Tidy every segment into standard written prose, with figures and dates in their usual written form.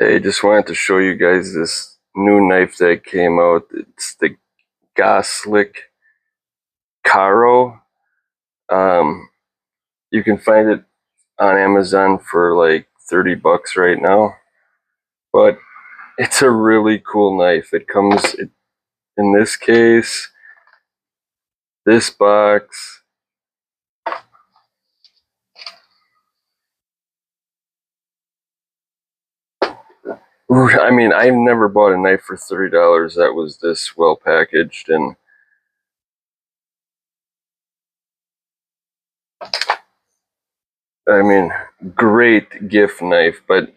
Hey, just wanted to show you guys this new knife that came out. It's the Goslic Kairo. You can find it on Amazon for like 30 bucks right now. But it's a really cool knife. It comes in this case, this box. I mean, I've never bought a knife for $30 that was this well packaged, and I mean, great gift knife. But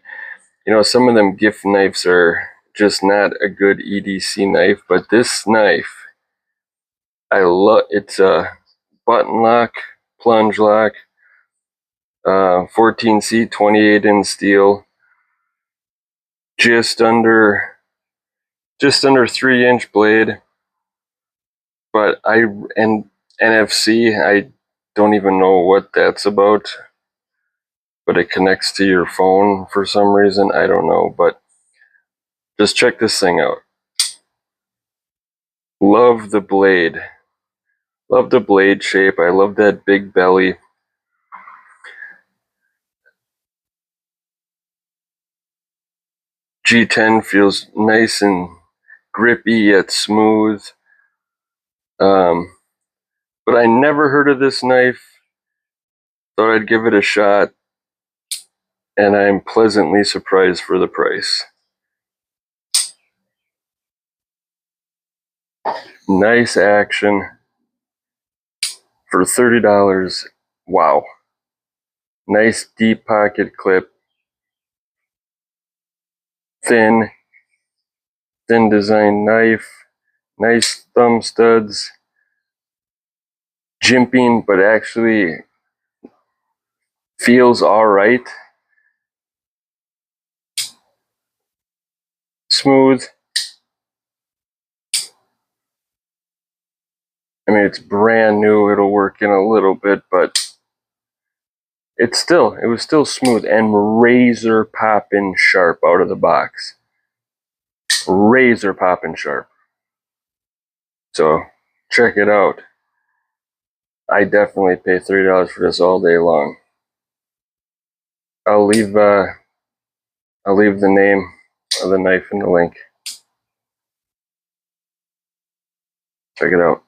you know, some of them gift knives are just not a good EDC knife. But this knife, I love. It's a button lock, plunge lock, 14C, 28 in steel, just under 3-inch blade. But and NFC, I don't even know what that's about. But it connects to your phone for some reason. I don't know, but just check this thing out. Love the blade. Love the blade shape. I love that big belly. G10 feels nice and grippy yet smooth. But I never heard of this knife. Thought I'd give it a shot, and I'm pleasantly surprised for the price. Nice action for $30. Wow. Nice deep pocket clip. Thin design knife. Nice thumb studs. Jimping, but actually feels alright. Smooth. I mean, it's brand new. It'll work in a little bit, but it was still smooth and razor poppin' sharp out of the box. Razor poppin' sharp. So check it out. I definitely pay $30 for this all day long. I'll leave the name of the knife in the link. Check it out.